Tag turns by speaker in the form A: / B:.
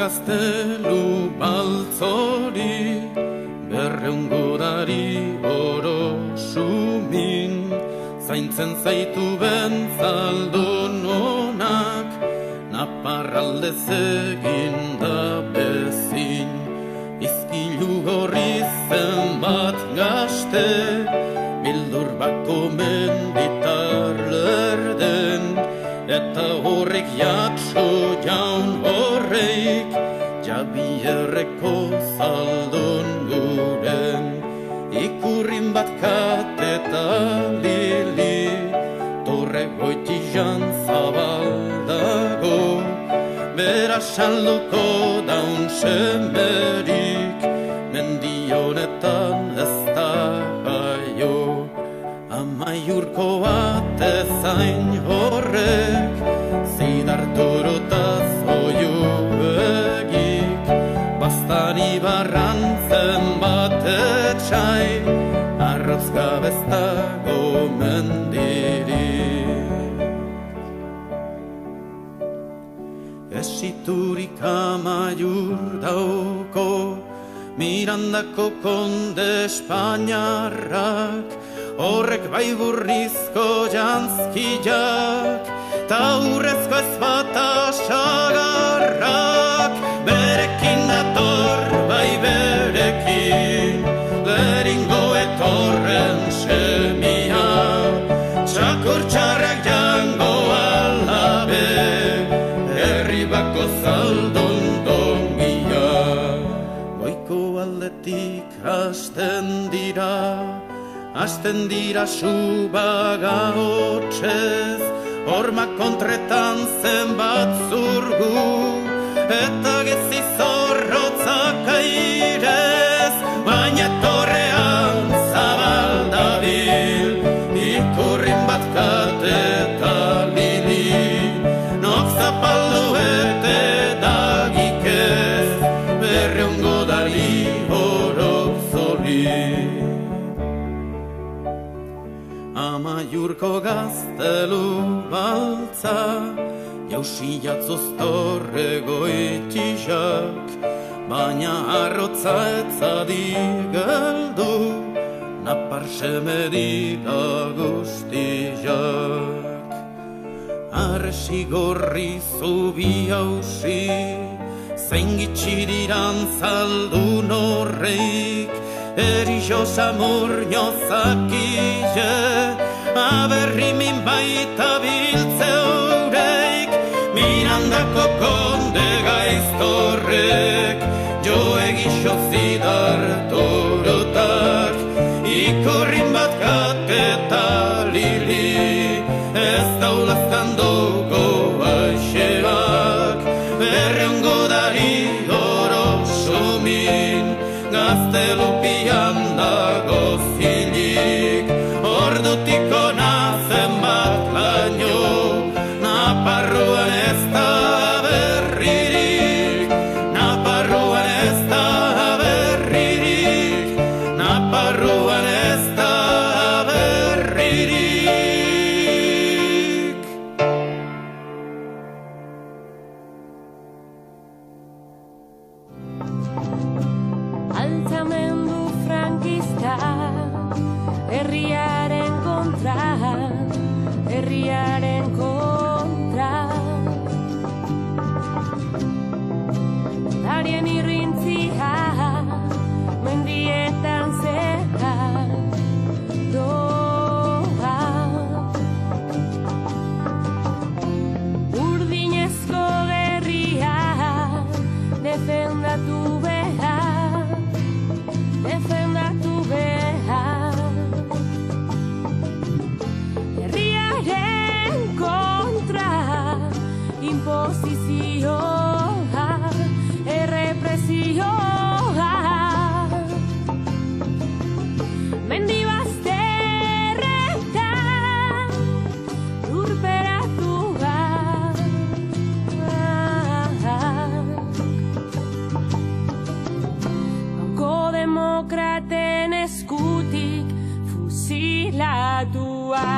A: Gaztelu baltzori, berreungudari oro sumin, zaintzen zaitu bentzaldun onak, naparraldez egin da bezin. Izkilu gorri zenbat gazte, bildur bako menditar lerden, eta horrek jatso jaun horreik, Jabierreko zaldun guren. Ikurrin bat kateta lili, torre goitijan zabaldago, bera salduko daun semerik, mendionetan ez da baio. Amaiurko atezain horrek, zidartorotaz oio egik, bastani barrantzen bat etxai, arroz gabeztago mendirik. Esiturik amaiur dauko, Mirandako konde Espainiarrak, horrek bai burrizko jantzkiak, ta urrezko ezbata sagarrak, berekin dator bai berekin, leringo etorren semia, txakur txarrak jango alabe, herri bako zaldun dongia. Goiko aldetik hasten dira subaga hotxez, horma kontretan zenbat zurgu, eta gezi zorrotzak airez, baina torrean zabaldabil, ikurrin bat kateta lili, nok zapaldu ete dagikez, berreungo dali horok zoli. Amaiurko gaztelu baltza, jausi jatzoz torre goitizak, baina arrotza etzadi galdu, napar semedita guztizak. Arresi gorri zubi hausi, zein gitxiriran zaldun horreik, Erixo samurño zakile, aberri min baita biltze horreik, Mirandako konde gaiztorrek, jo egixo zidar torotak, ikurrin bat kateta lili, ez daulaztan dugu aixeak, berreungo dari oro sumin, gaztelupian dago zilik, ordutiko nazen bat laino, Naparruan ez da berririk, Naparruan ez da berririk, Naparruan ez da
B: Inposizioa, errepresioa, mendi bazterretan lurperatua. Banko demokraten eskutik fusilatua.